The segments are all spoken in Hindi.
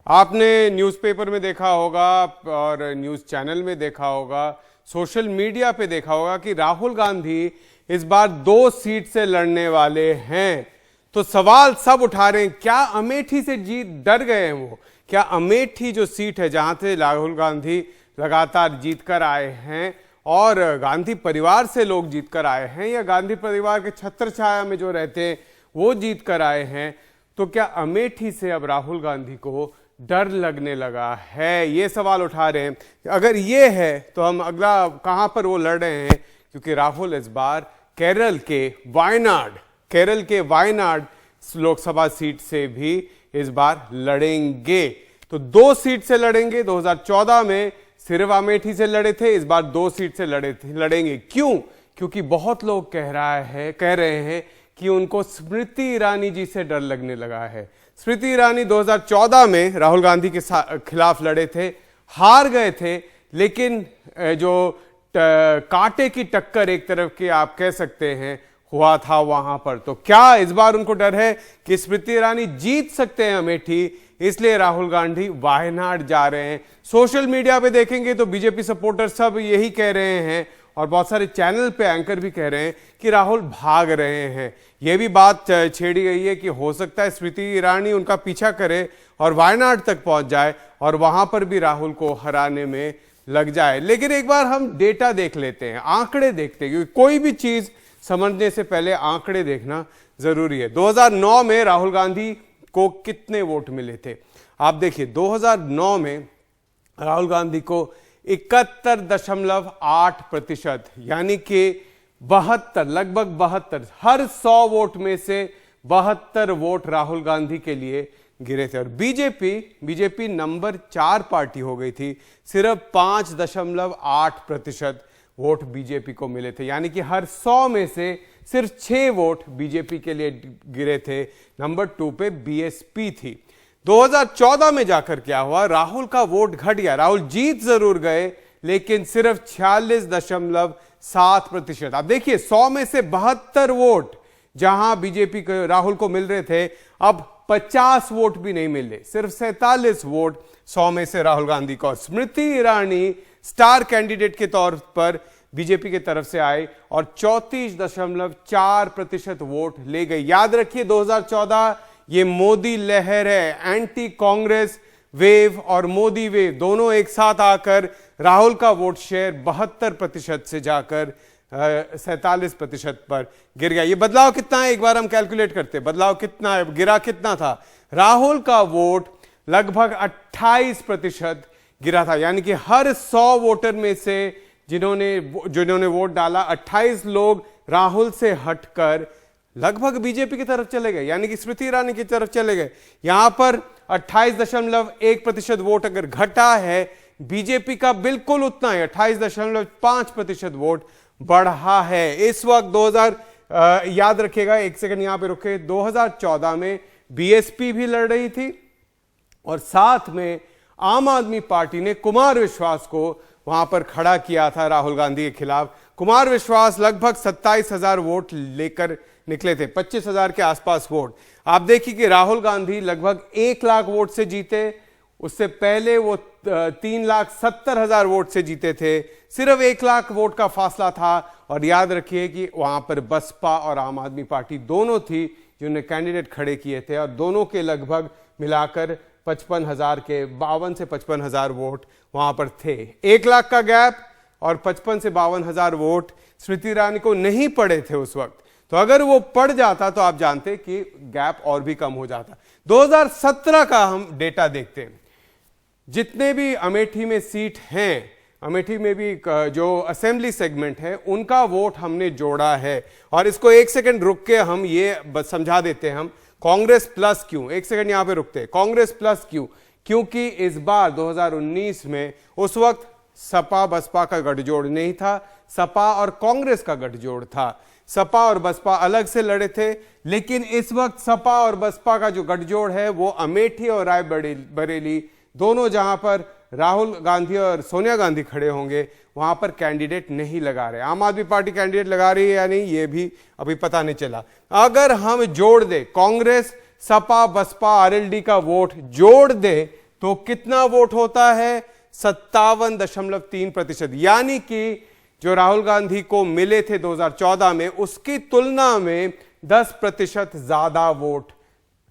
आपने न्यूज़पेपर में देखा होगा और न्यूज़ चैनल में देखा होगा, सोशल मीडिया पे देखा होगा कि राहुल गांधी इस बार 2 सीट से लड़ने वाले हैं। तो सवाल सब उठा रहे हैं, क्या अमेठी से जीत डर गए हैं वो? क्या अमेठी जो सीट है जहां से राहुल गांधी लगातार जीत कर आए हैं और गांधी परिवार से लोग जीत कर आए हैं, या गांधी परिवार के छत्र छाया में जो रहते हैं वो जीत कर आए हैं, तो क्या अमेठी से अब राहुल गांधी को डर लगने लगा है? ये सवाल उठा रहे हैं। अगर ये है तो हम अगला कहां पर वो लड़ रहे हैं, क्योंकि राहुल इस बार केरल के वायनाड लोकसभा सीट से भी इस बार लड़ेंगे। तो 2 सीट से लड़ेंगे। 2014 में सिर्फ अमेठी से लड़े थे, इस बार 2 सीट से लड़ेंगे। क्यों? क्योंकि बहुत लोग कह रहे हैं कि उनको स्मृति ईरानी जी से डर लगने लगा है। स्मृति ईरानी 2014 में राहुल गांधी के खिलाफ लड़े थे, हार गए थे, लेकिन जो कांटे की टक्कर एक तरफ की आप कह सकते हैं हुआ था वहां पर। तो क्या इस बार उनको डर है कि स्मृति ईरानी जीत सकते हैं अमेठी, इसलिए राहुल गांधी वायनाड जा रहे हैं? सोशल मीडिया पे देखेंगे तो बीजेपी सपोर्टर सब यही कह रहे हैं और बहुत सारे चैनल पे एंकर भी कह रहे हैं कि राहुल भाग रहे हैं। यह भी बात छेड़ी गई है कि हो सकता है स्मृति ईरानी उनका पीछा करे और वायनाड तक पहुंच जाए और वहां पर भी राहुल को हराने में लग जाए। लेकिन एक बार हम डेटा देख लेते हैं, आंकड़े देखते हैं, क्योंकि कोई भी चीज समझने से पहले आंकड़े देखना जरूरी है। 2009 में राहुल गांधी को कितने वोट मिले थे? आप देखिए, 2009 में राहुल गांधी को 71.8%, यानी कि 72, लगभग 72, हर 100 वोट में से 72 वोट राहुल गांधी के लिए गिरे थे। और बीजेपी नंबर 4 पार्टी हो गई थी, सिर्फ 5.8% वोट बीजेपी को मिले थे, यानी कि हर 100 में से सिर्फ 6 वोट बीजेपी के लिए गिरे थे। नंबर 2 पे बीएसपी थी। 2014 में जाकर क्या हुआ? राहुल का वोट घट गया। राहुल जीत जरूर गए, लेकिन सिर्फ 46.7%। आप देखिए, 100 में से 72 वोट जहां बीजेपी को राहुल को मिल रहे थे, अब 50 वोट भी नहीं मिले, सिर्फ 47 वोट 100 में से राहुल गांधी को। स्मृति ईरानी स्टार कैंडिडेट के तौर पर बीजेपी की तरफ से आए और 34.4% वोट ले गए। याद रखिए, 2014 ये मोदी लहर है, एंटी कांग्रेस वेव और मोदी वेव दोनों एक साथ आकर राहुल का वोट शेयर 72% से जाकर 47% पर गिर गया। ये बदलाव कितना है? एक बार हम कैलकुलेट करते हैं, बदलाव कितना है, गिरा कितना था? राहुल का वोट लगभग 28% गिरा था, यानी कि हर 100 वोटर में से जिन्होंने वोट डाला, 28 लोग राहुल से हटकर लगभग बीजेपी की तरफ चले गए, यानी कि स्मृति ईरानी की तरफ चले गए। यहां पर 28.1% वोट अगर घटा है, बीजेपी का बिल्कुल उतना ही 28.5% वोट बढ़ा है। इस वक्त याद रखिएगा, एक सेकंड यहां पे रुके, 2014 में बीएसपी भी लड़ रही थी और साथ में आम आदमी पार्टी ने कुमार विश्वास को वहां पर खड़ा किया था राहुल गांधी के खिलाफ। कुमार विश्वास लगभग 27,000 वोट लेकर निकले थे, 25,000 के आसपास वोट। आप देखिए कि राहुल गांधी लगभग 1 लाख वोट से जीते, उससे पहले वो 3,70,000 वोट से जीते थे। सिर्फ 1 लाख वोट का फासला था। और याद रखिए कि वहां पर बसपा और आम आदमी पार्टी दोनों थी जिन्होंने कैंडिडेट खड़े किए थे, और दोनों के लगभग मिलाकर 55,000 के 52 से 55,000 वोट वहां पर थे। 1 लाख का गैप और 55 से 52,000 वोट स्मृति ईरानी को नहीं पड़े थे उस वक्त। तो अगर वो पड़ जाता तो आप जानते कि गैप और भी कम हो जाता। 2017 का हम डेटा देखते हैं। जितने भी अमेठी में सीट हैं, अमेठी में भी जो असेंबली सेगमेंट है, उनका वोट हमने जोड़ा है। और इसको एक सेकंड रुक के हम ये समझा देते हैं, हम कांग्रेस प्लस क्यों, एक सेकंड यहां पे रुकते हैं। कांग्रेस प्लस क्यों? क्योंकि इस बार 2019 में उस वक्त सपा बसपा का गठजोड़ नहीं था, सपा और कांग्रेस का गठजोड़ था। सपा और बसपा अलग से लड़े थे, लेकिन इस वक्त सपा और बसपा का जो गठजोड़ है वो अमेठी और रायबरेली दोनों, जहां पर राहुल गांधी और सोनिया गांधी खड़े होंगे, वहां पर कैंडिडेट नहीं लगा रहे। आम आदमी पार्टी कैंडिडेट लगा रही है या नहीं, ये भी अभी पता नहीं चला। अगर हम जोड़ दे, कांग्रेस, सपा, बसपा, आरएलडी का वोट जोड़ दे, तो कितना वोट होता है? 57.3%। यानी कि जो राहुल गांधी को मिले थे 2014 में, उसकी तुलना में 10% ज्यादा वोट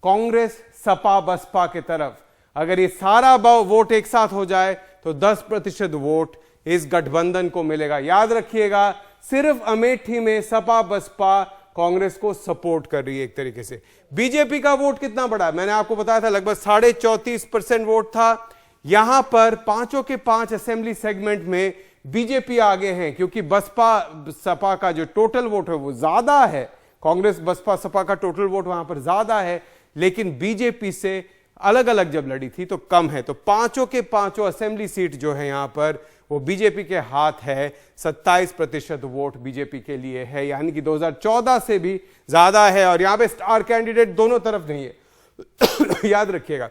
कांग्रेस सपा बसपा की तरफ। अगर ये सारा वोट एक साथ हो जाए तो 10% वोट इस गठबंधन को मिलेगा। याद रखिएगा, सिर्फ अमेठी में सपा बसपा कांग्रेस को सपोर्ट कर रही है एक तरीके से। बीजेपी का वोट कितना बड़ा है? मैंने आपको बताया था लगभग 34.5% वोट था। यहां पर 5 के 5 असेंबली सेगमेंट में बीजेपी आगे हैं, क्योंकि बसपा सपा का जो टोटल वोट है वो ज्यादा है। कांग्रेस बसपा सपा का टोटल वोट वहां पर ज्यादा है, लेकिन बीजेपी से अलग अलग जब लड़ी थी तो कम है। तो 5 के 5 असेंबली सीट जो है यहां पर वो बीजेपी के हाथ है। 27% वोट बीजेपी के लिए है, यानी कि 2014 से भी ज्यादा है। और यहां पे स्टार कैंडिडेट दोनों तरफ नहीं है। याद रखिएगा,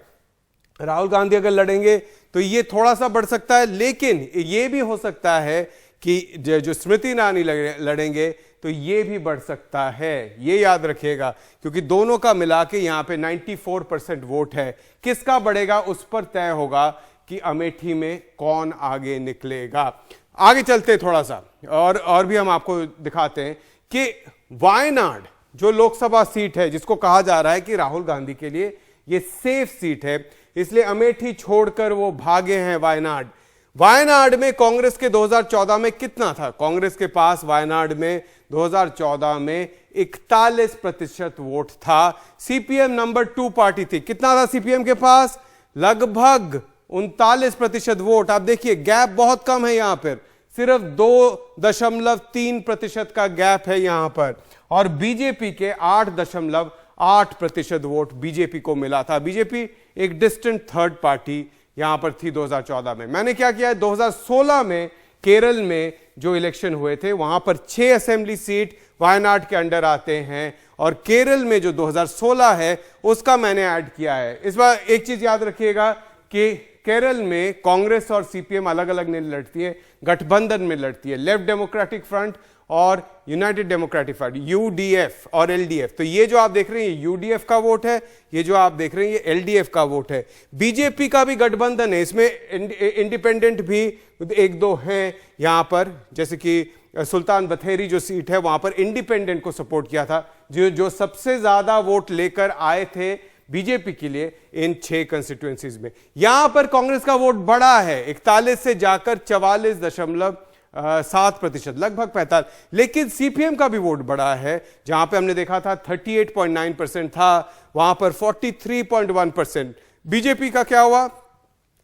राहुल गांधी अगर लड़ेंगे तो ये थोड़ा सा बढ़ सकता है, लेकिन ये भी हो सकता है कि जो स्मृति ईरानी लड़ेंगे तो ये भी बढ़ सकता है। ये याद रखिएगा, क्योंकि दोनों का मिला के यहां पे 94% वोट है। किसका बढ़ेगा उस पर तय होगा कि अमेठी में कौन आगे निकलेगा। आगे चलते थोड़ा सा और भी हम आपको दिखाते हैं कि वायनाड जो लोकसभा सीट है, जिसको कहा जा रहा है कि राहुल गांधी के लिए ये सेफ सीट है, इसलिए अमेठी छोड़कर वो भागे हैं वायनाड। वायनाड में कांग्रेस के 2014 में कितना था? कांग्रेस के पास वायनाड में 2014 में 41% वोट था। सीपीएम नंबर 2 पार्टी थी। कितना था सीपीएम के पास? लगभग 39% वोट। आप देखिए गैप बहुत कम है यहां पर, सिर्फ 2.3% का गैप है यहां पर। और बीजेपी के 8.8% वोट बीजेपी को मिला था। बीजेपी एक डिस्टेंट थर्ड पार्टी यहां पर थी 2014 में। मैंने क्या किया है, 2016 में केरल में जो इलेक्शन हुए थे वहां पर 6 असेंबली सीट वायनाड के अंडर आते हैं, और केरल में जो 2016 है उसका मैंने ऐड किया है। इस बार एक चीज याद रखिएगा कि केरल में कांग्रेस और सीपीएम अलग अलग नहीं लड़ती है, गठबंधन में लड़ती है। लेफ्ट डेमोक्रेटिक फ्रंट और यूनाइटेड डेमोक्रेटिक फ्रंट, यूडीएफ और एलडीएफ। तो ये जो आप देख रहे हैं ये यूडीएफ का वोट है, ये जो आप देख रहे हैं ये एलडीएफ का वोट है। बीजेपी का भी गठबंधन है, इसमें इंडिपेंडेंट भी एक दो हैं यहां पर, जैसे कि सुल्तान बथेरी जो सीट है वहां पर इंडिपेंडेंट को सपोर्ट किया था, जो सबसे ज्यादा वोट लेकर आए थे बीजेपी के लिए इन 6 कंस्टिट्यूएंसीज में। यहां पर कांग्रेस का वोट बड़ा है, 41 से जाकर 44.7%, लगभग 45। लेकिन सीपीएम का भी वोट बड़ा है, जहां पे हमने देखा था 38.9% था, वहां पर 43.1%। बीजेपी का क्या हुआ?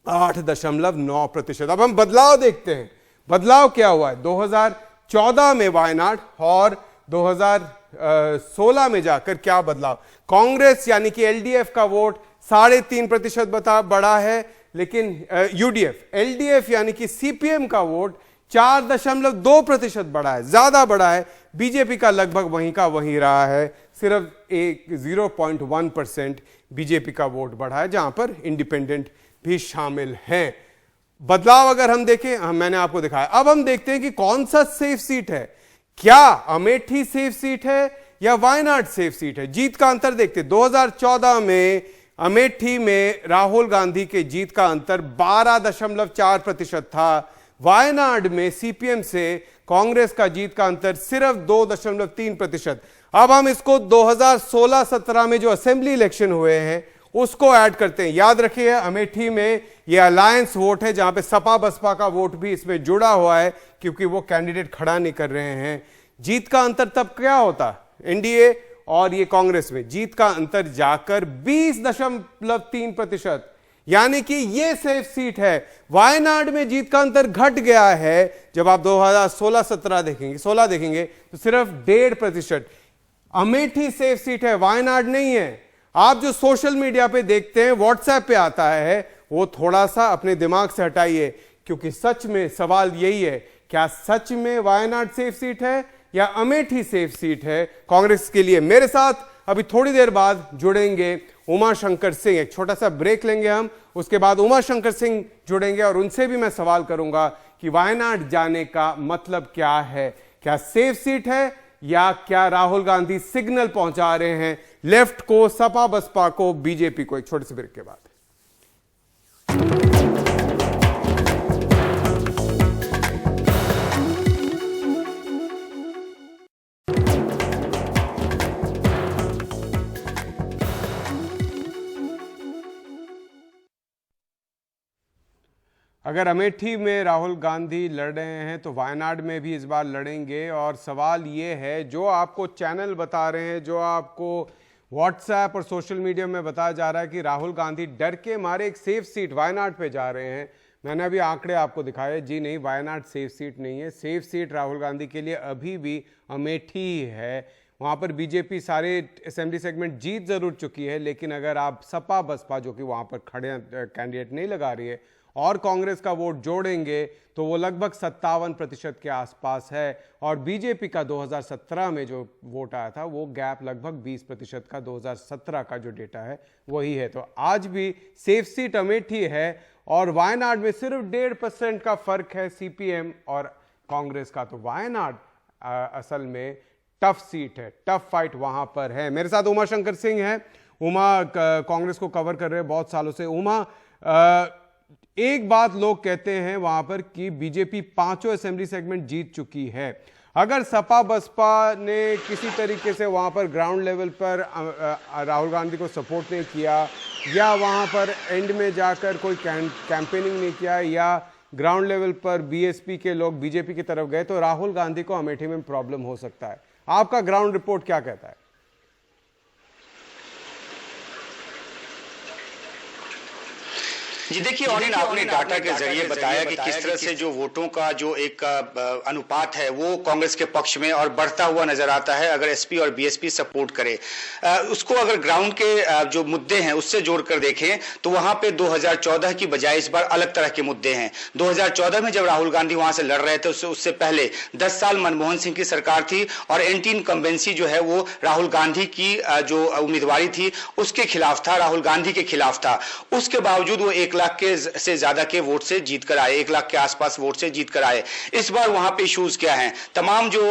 8.9%। अब हम बदलाव देखते हैं, बदलाव क्या हुआ है 2014 में वायनाड और 2016 में जाकर क्या बदलाव। कांग्रेस यानी कि एलडीएफ का वोट 3.5% बढ़ा है, लेकिन यूडीएफ एलडीएफ यानी कि सीपीएम का वोट 4.2% बढ़ा है, ज्यादा बढ़ा है। बीजेपी का लगभग वहीं का वहीं रहा है, सिर्फ 0.1% बीजेपी का वोट बढ़ा है, जहां पर इंडिपेंडेंट भी शामिल हैं। बदलाव अगर हम देखें, मैंने आपको दिखाया। अब हम देखते हैं कि कौन सा सेफ सीट है। क्या अमेठी सेफ सीट है या वायनाड सेफ सीट है? जीत का अंतर देखते हैं। 2014 में अमेठी में राहुल गांधी के जीत का अंतर 12.4% था। वायनाड में सीपीएम से कांग्रेस का जीत का अंतर सिर्फ 2.3%। अब हम इसको 2016-17 में जो असेंबली इलेक्शन हुए हैं उसको ऐड करते हैं। याद रखिए अमेठी में ये अलायंस वोट है, जहां पे सपा बसपा का वोट भी इसमें जुड़ा हुआ है, क्योंकि वो कैंडिडेट खड़ा नहीं कर रहे हैं। जीत का अंतर तब क्या होता, एनडीए और ये कांग्रेस में जीत का अंतर जाकर 20.3%, यानी कि ये सेफ सीट है। वायनाड में जीत का अंतर घट गया है, जब आप 2016-17 देखेंगे 16 देखेंगे तो सिर्फ 1.5%। अमेठी सेफ सीट है, वायनाड नहीं है। आप जो सोशल मीडिया पे देखते हैं, व्हाट्सएप पे आता है, वो थोड़ा सा अपने दिमाग से हटाइए, क्योंकि सच में सवाल यही है, क्या सच में वायनाड सेफ सीट है या अमेठी सेफ सीट है कांग्रेस के लिए? मेरे साथ अभी थोड़ी देर बाद जुड़ेंगे उमा शंकर सिंह। एक छोटा सा ब्रेक लेंगे हम, उसके बाद उमा शंकर सिंह जुड़ेंगे और उनसे भी मैं सवाल करूंगा कि वायनाड जाने का मतलब क्या है। क्या सेफ सीट है या क्या राहुल गांधी सिग्नल पहुंचा रहे हैं लेफ्ट को, सपा बसपा को, बीजेपी को? एक छोटे से ब्रेक के बाद। अगर अमेठी में राहुल गांधी लड़ रहे हैं तो वायनाड में भी इस बार लड़ेंगे। और सवाल ये है, जो आपको चैनल बता रहे हैं, जो आपको व्हाट्सएप और सोशल मीडिया में बताया जा रहा है कि राहुल गांधी डर के मारे एक सेफ सीट वायनाड पे जा रहे हैं, मैंने अभी आंकड़े आपको दिखाए। जी नहीं, वायनाड सेफ सीट नहीं है। सेफ सीट राहुल गांधी के लिए अभी भी अमेठी ही है। वहाँ पर बीजेपी सारे असेंबली सेगमेंट जीत जरूर चुकी है, लेकिन अगर आप सपा बसपा जो कि वहाँ पर खड़े कैंडिडेट नहीं लगा रही है और कांग्रेस का वोट जोड़ेंगे तो वो लगभग 57% के आसपास है। और बीजेपी का 2017 में जो वोट आया था वो गैप लगभग 20% का 2017 का जो डेटा है वही है। तो आज भी सेफ सीट अमेठी है और वायनाड में सिर्फ 1.5% का फर्क है सीपीएम और कांग्रेस का। तो वायनाड असल में टफ सीट है, टफ फाइट वहां पर है। मेरे साथ उमा शंकर सिंह है। उमा कांग्रेस को कवर कर रहे हैं बहुत सालों से। उमा, एक बात लोग कहते हैं वहां पर कि बीजेपी 5 असेंबली सेगमेंट जीत चुकी है। अगर सपा बसपा ने किसी तरीके से वहां पर ग्राउंड लेवल पर राहुल गांधी को सपोर्ट नहीं किया या वहां पर एंड में जाकर कोई कैंपेनिंग नहीं किया या ग्राउंड लेवल पर बीएसपी के लोग बीजेपी की तरफ गए, तो राहुल गांधी को अमेठी में प्रॉब्लम हो सकता है। आपका ग्राउंड रिपोर्ट क्या कहता है? जी देखिए ऑनिन, आपने डाटा के जरिए बताया कि किस तरह से जो वोटों का जो एक अनुपात है वो कांग्रेस के पक्ष में और बढ़ता हुआ नजर आता है अगर एसपी और बीएसपी सपोर्ट करे। उसको अगर ग्राउंड के जो मुद्दे हैं उससे जोड़कर देखें तो वहां पे 2014 की बजाय इस बार अलग तरह के मुद्दे हैं। 2014 में जब राहुल गांधी वहां से लड़ रहे थे उससे पहले 10 साल मनमोहन सिंह की सरकार थी और एंटी इनकम्बेंसी जो है वो राहुल गांधी की जो उम्मीदवारी थी उसके खिलाफ था, राहुल गांधी के खिलाफ था। उसके बावजूद वो 1 लाख के से ज्यादा के वोट से जीत कर आए, 1 लाख के आसपास वोट से जीत कर आए। इस बार वहां पे इश्यूज क्या हैं? तमाम जो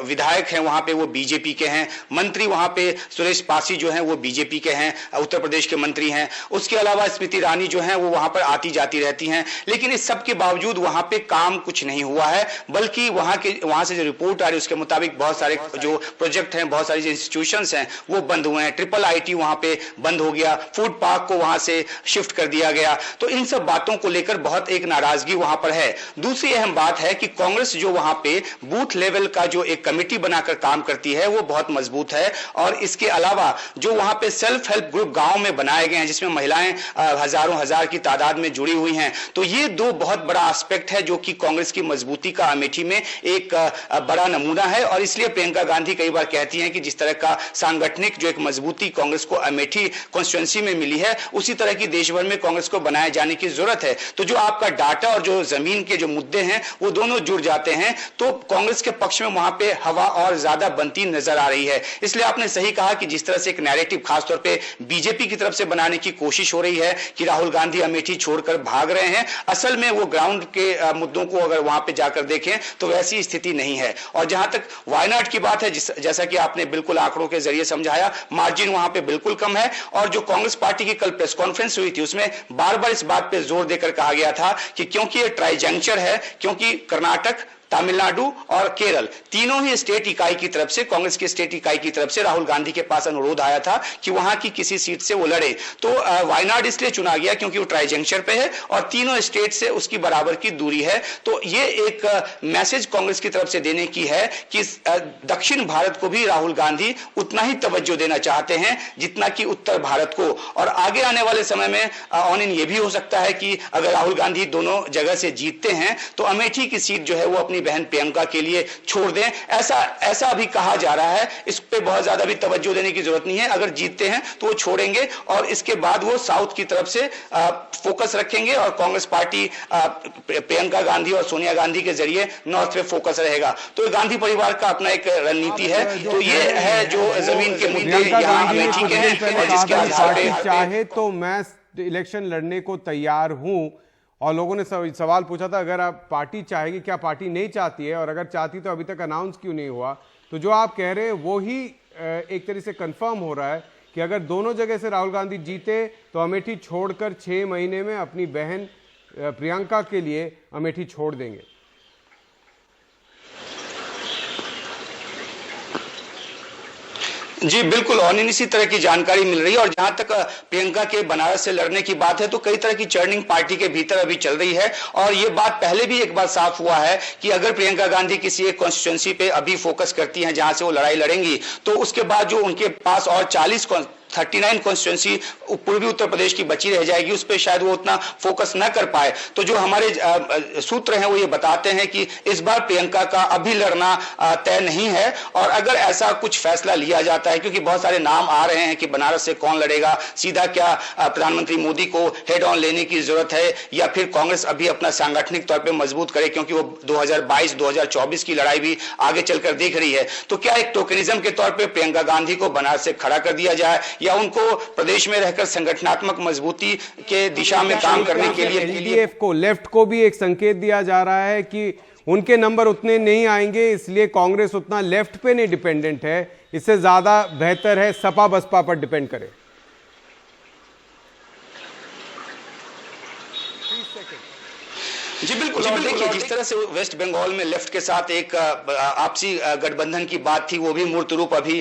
विधायक हैं वहां पे वो बीजेपी के हैं, मंत्री वहां पे सुरेश पासी जो हैं वो बीजेपी के हैं, उत्तर प्रदेश के मंत्री हैं। उसके अलावा स्मृति ईरानी जो हैं वो वहां पर आती जाती रहती हैं। लेकिन इस सब के बावजूद वहां पे काम कुछ नहीं हुआ है, बल्कि वहां से जो रिपोर्ट आ रही है उसके मुताबिक बहुत सारे जो प्रोजेक्ट हैं, बहुत सारी जो इंस्टीट्यूशंस हैं वो बंद हुए हैं। ट्रिपल आईटी वहां पे बंद हो गया, फूड पार्क को वहां से शिफ्ट कर दिया गया। तो इन सब बातों को लेकर बहुत एक नाराजगी वहां पर है। दूसरी अहम बात है कि कांग्रेस जो वहां पे बूथ लेवल का जो एक कमेटी बनाकर काम करती है वो बहुत मजबूत है। और इसके अलावा जो वहां पे सेल्फ हेल्प ग्रुप गांव में बनाए गए हैं जिसमें महिलाएं हजारों हजार की तादाद में जुड़ी हुई हैं, तो ये 2 बहुत बड़ा एस्पेक्ट है जो कि कांग्रेस की मजबूती का अमेठी में एक बड़ा नमूना है। और इसलिए प्रियंका गांधी कई बार कहती हैं कि जिस तरह का सांगठनिक जो एक मजबूती कांग्रेस को अमेठी कॉन्स्टिट्यूएंसी में मिली है उसी तरह की देश भर में कांग्रेस को बनाए जाने की जरूरत है। तो जो आपका डाटा और जो जमीन के जो मुद्दे हैं वो दोनों जुड़ जाते हैं तो कांग्रेस के पक्ष में वहां पे हवा और ज्यादा बनती नजर आ रही है। इसलिए आपने सही कहा कि जिस तरह से एक नैरेटिव खासतौर पे बीजेपी की तरफ से बनाने की कोशिश हो रही है कि राहुल गांधी अमेठी छोड़कर भाग रहे हैं, असल में वो ग्राउंड के मुद्दों को अगर वहां पे जाकर देखें तो वैसी स्थिति नहीं है। और जहां तक वायनाड की बात है, जैसा कि आपने बिल्कुल आंकड़ों के जरिए समझाया, मार्जिन वहां पे बिल्कुल कम है। और जो कांग्रेस पार्टी की कल प्रेस कॉन्फ्रेंस हुई थी उसमें बार-बार इस बात पे जोर देकर कहा गया था कि क्योंकि ये ट्राइजेंक्चर है, क्योंकि कर्नाटक, तमिलनाडु और केरल तीनों ही स्टेट इकाई की तरफ से, कांग्रेस की स्टेट इकाई की तरफ से राहुल गांधी के पास अनुरोध आया था कि वहां की किसी सीट से वो लड़े। तो वायनाड इसलिए चुना गया क्योंकि वो ट्राइजेंक्चर पे है और तीनों स्टेट से उसकी बराबर की दूरी है। तो ये एक मैसेज कांग्रेस की तरफ से देने की है कि दक्षिण भारत को भी राहुल गांधी उतना ही तवज्जो देना चाहते हैं जितना कि उत्तर भारत को। और आगे आने वाले समय में ऑन-इन ये भी हो सकता है कि अगर राहुल गांधी दोनों जगह से जीतते हैं तो अमेठी की सीट जो है वो अपनी बहन प्रियंका के लिए छोड़ दें, ऐसा अभी कहा जा रहा है। इस पे बहुत ज्यादा भी तवज्जो देने की जरूरत नहीं है। अगर जीतते हैं तो वो छोड़ेंगे और इसके बाद वो साउथ की तरफ से फोकस रखेंगे और कांग्रेस पार्टी प्रियंका गांधी और सोनिया गांधी के जरिए नॉर्थ पे फोकस रहेगा। तो गांधी परिवार का अपना एक रणनीति है। तो ये है जो जमीन के मुद्दे यहाँ अमेठी के हैं और जिसके आधार पे चाहे तो मैं इलेक्शन लड़ने को तैयार हूं। और लोगों ने सवाल पूछा था अगर आप पार्टी चाहेगी, क्या पार्टी नहीं चाहती है, और अगर चाहती तो अभी तक अनाउंस क्यों नहीं हुआ। तो जो आप कह रहे हैं वो ही एक तरह से कंफर्म हो रहा है कि अगर दोनों जगह से राहुल गांधी जीते तो अमेठी छोड़कर 6 महीने में अपनी बहन प्रियंका के लिए अमेठी छोड़ देंगे। जी बिल्कुल, और इसी तरह की जानकारी मिल रही है। और जहां तक प्रियंका के बनारस से लड़ने की बात है तो कई तरह की चर्निंग पार्टी के भीतर अभी चल रही है। और ये बात पहले भी एक बार साफ हुआ है कि अगर प्रियंका गांधी किसी एक कॉन्स्टिट्यूंसी पे अभी फोकस करती हैं जहां से वो लड़ाई लड़ेंगी, तो उसके बाद जो उनके पास और 39 कॉन्स्टिट्यूंसी पूर्वी उत्तर प्रदेश की बची रह जाएगी, उस पर शायद वो उतना फोकस न कर पाए। तो जो हमारे सूत्र हैं वो ये बताते हैं कि इस बार प्रियंका का अभी लड़ना तय नहीं है। और अगर ऐसा कुछ फैसला लिया जाता है, क्योंकि बहुत सारे नाम आ रहे हैं कि बनारस से कौन लड़ेगा, सीधा क्या प्रधानमंत्री मोदी को हेड ऑन लेने की जरूरत है, या फिर कांग्रेस अभी अपना सांगठनिक तौर पर मजबूत करे, क्योंकि वो 2022-2024 की लड़ाई भी आगे चलकर देख रही है। तो क्या एक टोकनिज्म के तौर पर प्रियंका गांधी को बनारस से खड़ा कर दिया जाए, या उनको प्रदेश में रहकर संगठनात्मक मजबूती के दिशा में काम करने के लिए एलडीएफ को, लेफ्ट को भी एक संकेत दिया जा रहा है कि उनके नंबर उतने नहीं आएंगे, इसलिए कांग्रेस उतना लेफ्ट पे नहीं डिपेंडेंट है, इससे ज्यादा बेहतर है सपा बसपा पर डिपेंड करे। जी बिल्कुल, और देखिए जिस तरह से वेस्ट बंगाल में लेफ्ट के साथ एक आपसी गठबंधन की बात थी, वो भी मूर्त रूप अभी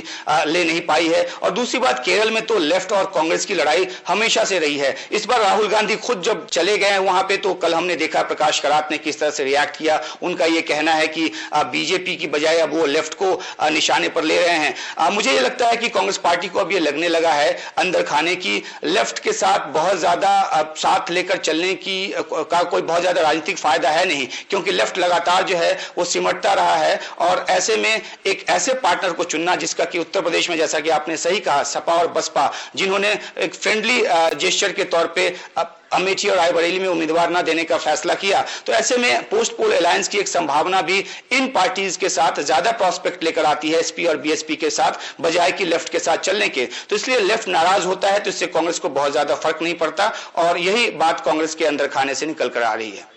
ले नहीं पाई है। और दूसरी बात, केरल में तो लेफ्ट और कांग्रेस की लड़ाई हमेशा से रही है। इस बार राहुल गांधी खुद जब चले गए हैं वहां पे, तो कल हमने देखा प्रकाश करात ने किस तरह से रिएक्ट किया। उनका ये कहना है कि बीजेपी की बजाय अब वो लेफ्ट को निशाने पर ले रहे हैं। मुझे ये लगता है कि कांग्रेस पार्टी को अब ये लगने लगा है अंदर खाने की, लेफ्ट के साथ बहुत ज्यादा साथ लेकर चलने की का कोई बहुत ज्यादा राजनीतिक फायदा है नहीं, क्योंकि लेफ्ट लगातार जो है वो सिमटता रहा है। और ऐसे में एक ऐसे पार्टनर को चुनना जिसका कि उत्तर प्रदेश में, जैसा कि आपने सही कहा, सपा और बसपा, जिन्होंने एक फ्रेंडली जेस्चर के तौर पे अमेठी और रायबरेली में उम्मीदवार न देने का फैसला किया, तो ऐसे में पोस्ट पोल अलायंस की एक संभावना भी इन पार्टीज के साथ ज्यादा प्रोस्पेक्ट लेकर आती है, एसपी और बीएसपी के साथ, बजाय कि लेफ्ट के साथ चलने के। तो इसलिए लेफ्ट नाराज होता है, तो इससे कांग्रेस को बहुत ज्यादा फर्क नहीं पड़ता, और यही बात कांग्रेस के अंदर खाने से निकल कर आ रही है।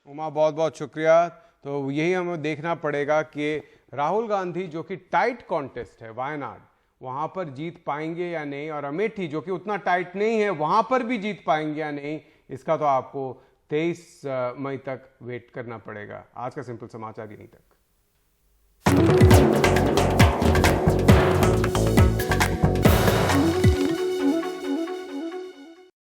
उमा, बहुत बहुत शुक्रिया। तो यही हमें देखना पड़ेगा कि राहुल गांधी जो कि टाइट कॉन्टेस्ट है वायनाड, वहां पर जीत पाएंगे या नहीं, और अमेठी जो कि उतना टाइट नहीं है वहां पर भी जीत पाएंगे या नहीं, इसका तो आपको 23 मई तक वेट करना पड़ेगा। आज का सिंपल समाचार यहीं तक।